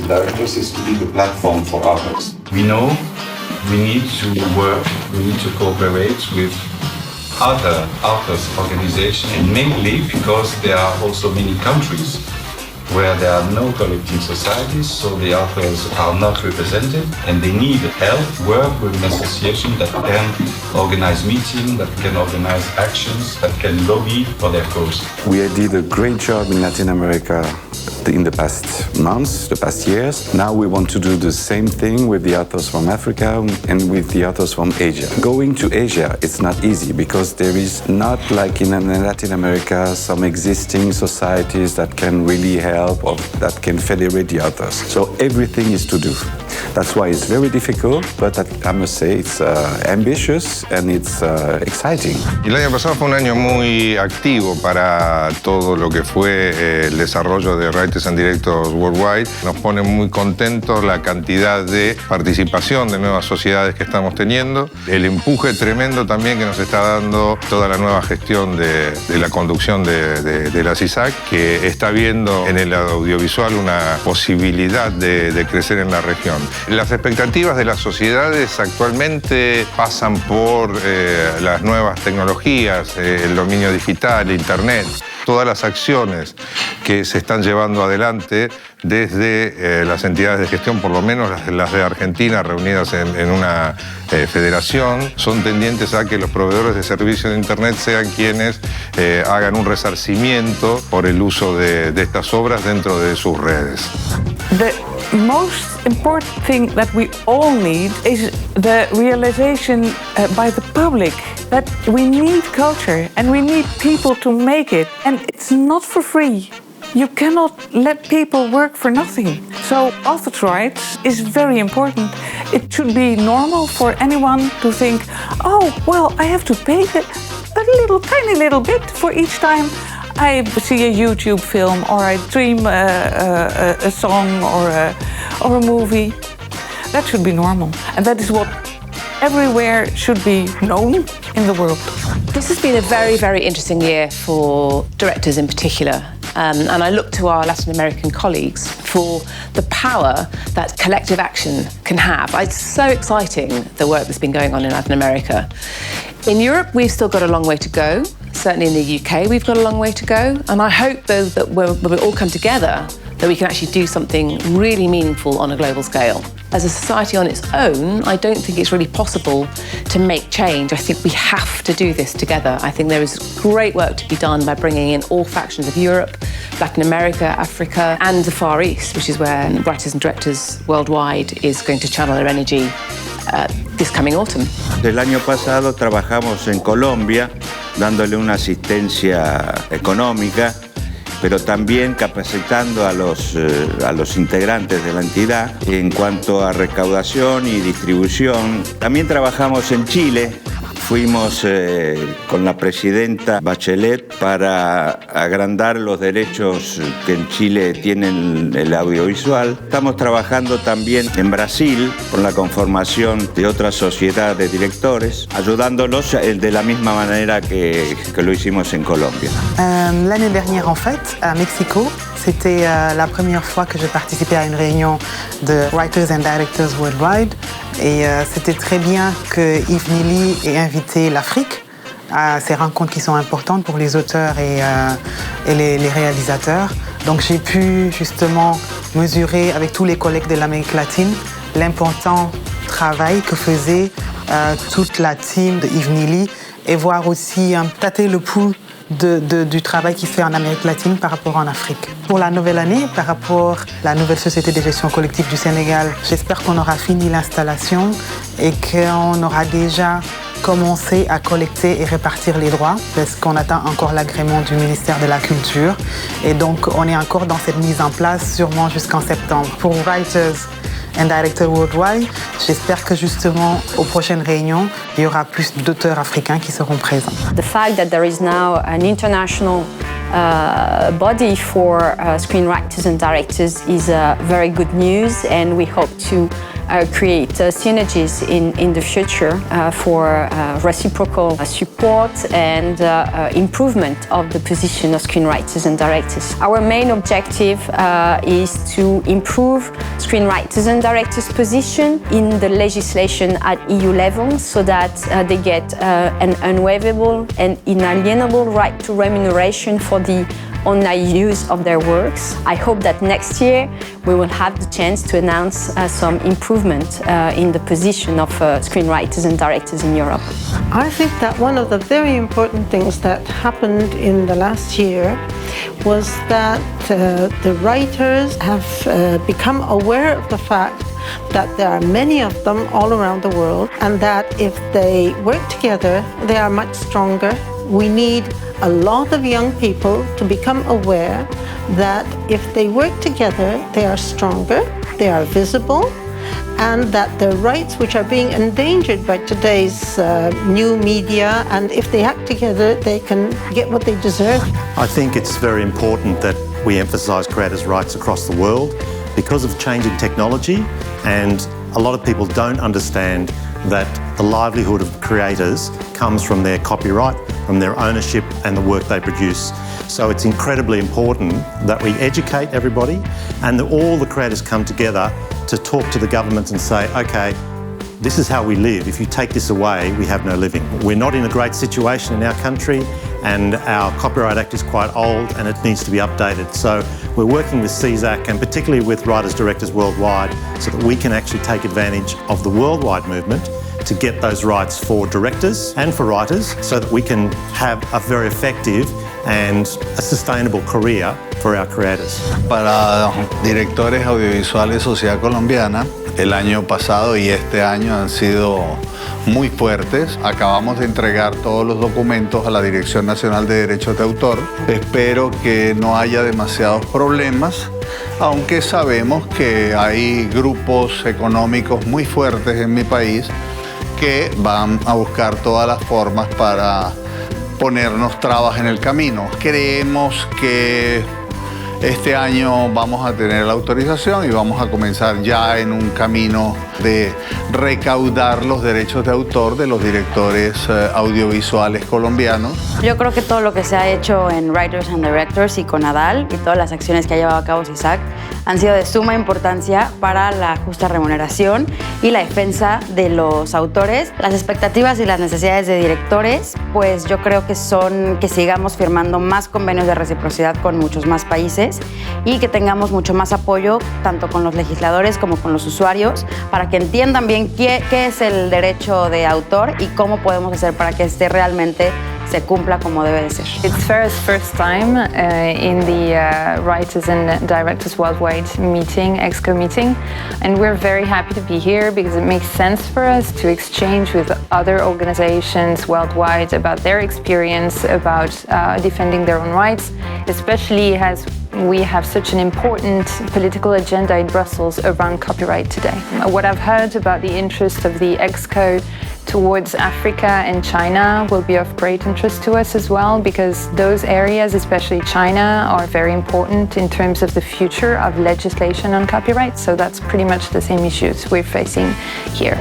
and directors is to be the platform for others. We know we need to work, we need to cooperate with other authors' organizations, and mainly because there are also many countries where there are no collecting societies, so the authors are not represented, and they need help, work with an association that can organize meetings, that can organize actions, that can lobby for their cause. We did a great job in Latin America in the past months, the past years. Now we want to do the same thing with the authors from Africa and with the authors from Asia. Going to Asia, it's not easy because there is not like in Latin America some existing societies that can really help or that can federate the authors. So everything is to do. That's why it's very difficult, but I must say it's ambitious and it's exciting. El año pasado fue un año muy activo para todo lo que fue el desarrollo de Writers and Directors Worldwide. Nos pone muy contentos la cantidad de participación de nuevas sociedades que estamos teniendo, el empuje tremendo también que nos está dando toda la nueva gestión de la conducción de la CISAC, que está viendo en el audiovisual una posibilidad de crecer en la región. Las expectativas de las sociedades actualmente pasan por las nuevas tecnologías, el dominio digital, Internet, todas las acciones que se están llevando adelante desde las entidades de gestión, por lo menos las de Argentina reunidas en una federación, son tendientes a que los proveedores de servicios de Internet sean quienes hagan un resarcimiento por el uso de estas obras dentro de sus redes. The most important thing that we all need is the realization by the public that we need culture and we need people to make it, and it's not for free. You cannot let people work for nothing. So authors' rights is very important. It should be normal for anyone to think, oh, well, I have to pay a tiny little bit for each time I see a YouTube film or I stream a song or a movie. That should be normal. And that is what everywhere should be known in the world. This has been a very, very interesting year for directors in particular. And I look to our Latin American colleagues for the power that collective action can have. It's so exciting, the work that's been going on in Latin America. In Europe, we've still got a long way to go. Certainly in the UK, we've got a long way to go. And I hope, though, that when we all come together, that we can actually do something really meaningful on a global scale. As a society on its own, I don't think it's really possible to make change. I think we have to do this together. I think there is great work to be done by bringing in all factions of Europe, Latin America, Africa, and the Far East, which is where Writers and Directors Worldwide is going to channel their energy this coming autumn. El año pasado trabajamos en Colombia, dándole una asistencia económica, pero también capacitando a los integrantes de la entidad en cuanto a recaudación y distribución. También trabajamos en Chile. Fuimos con la presidenta Bachelet para agrandar los derechos que en Chile tienen el audiovisual. Estamos trabajando también en Brasil con la conformación de otra sociedad de directores, ayudándolos de la misma manera que lo hicimos en Colombia. L'année dernière, en fait, à Mexico, c'était la première fois que je participais à une réunion de Writers and Directors Worldwide. Et c'était très bien que Yves Nili ait invité l'Afrique à ces rencontres qui sont importantes pour les auteurs et les réalisateurs. Donc j'ai pu justement mesurer avec tous les collègues de l'Amérique latine l'important travail que faisait toute la team de Yves Nili et voir aussi tâter le pouls du travail qui se fait en Amérique latine par rapport en Afrique. Pour la nouvelle année, par rapport à la nouvelle société de gestion collective du Sénégal, j'espère qu'on aura fini l'installation et qu'on aura déjà commencé à collecter et répartir les droits parce qu'on attend encore l'agrément du ministère de la Culture. Et donc, on est encore dans cette mise en place, sûrement jusqu'en septembre. Pour Writers and Directors Worldwide, j'espère que justement aux prochaines réunions, il y aura plus d'auteurs africains qui seront présents. The fact that there is now an international body for screenwriters and directors is very good news, and we hope to create synergies in the future for reciprocal support and improvement of the position of screenwriters and directors. Our main objective is to improve screenwriters and directors' position in the legislation at EU level so that they get an unwaivable and inalienable right to remuneration for the online use of their works. I hope that next year we will have the chance to announce some improvement in the position of screenwriters and directors in Europe. I think that one of the very important things that happened in the last year was that the writers have become aware of the fact that there are many of them all around the world, and that if they work together, they are much stronger. We need a lot of young people to become aware that if they work together, they are stronger, they are visible, and that the rights which are being endangered by today's new media, and if they act together, they can get what they deserve. I think it's very important that we emphasise creators' rights across the world because of changing technology, and a lot of people don't understand that the livelihood of creators comes from their copyright, from their ownership and the work they produce. So it's incredibly important that we educate everybody and that all the creators come together to talk to the governments and say, okay, this is how we live. If you take this away, we have no living. We're not in a great situation in our country, and our Copyright Act is quite old and it needs to be updated. So we're working with CSAC and particularly with writers, directors worldwide so that we can actually take advantage of the worldwide movement to get those rights for directors and for writers so that we can have a very effective and a sustainable career for our creators. Para directores audiovisuales Sociedad Colombiana, el año pasado y este año han sido muy fuertes. Acabamos de entregar todos los documentos a la Dirección Nacional de Derechos de Autor. Espero que no haya demasiados problemas, aunque sabemos que hay grupos económicos muy fuertes en mi país que van a buscar todas las formas para ponernos trabas en el camino. Creemos que este año vamos a tener la autorización y vamos a comenzar ya en un camino de recaudar los derechos de autor de los directores audiovisuales colombianos. Yo creo que todo lo que se ha hecho en Writers and Directors y con ADAL y todas las acciones que ha llevado a cabo CISAC han sido de suma importancia para la justa remuneración y la defensa de los autores. Las expectativas y las necesidades de directores, pues yo creo que son que sigamos firmando más convenios de reciprocidad con muchos más países y que tengamos mucho más apoyo tanto con los legisladores como con los usuarios para que entiendan bien qué es el derecho de autor y cómo podemos hacer para que este realmente se cumpla como debe de ser. It's Farah's first time in the Writers and Directors Worldwide meeting, EXCO meeting, and we're very happy to be here because it makes sense for us to exchange with other organizations worldwide about their experience about defending their own rights, especially as we have such an important political agenda in Brussels around copyright today. What I've heard about the interest of the EXCO towards Africa and China will be of great interest to us as well, because those areas, especially China, are very important in terms of the future of legislation on copyright. So that's pretty much the same issues we're facing here.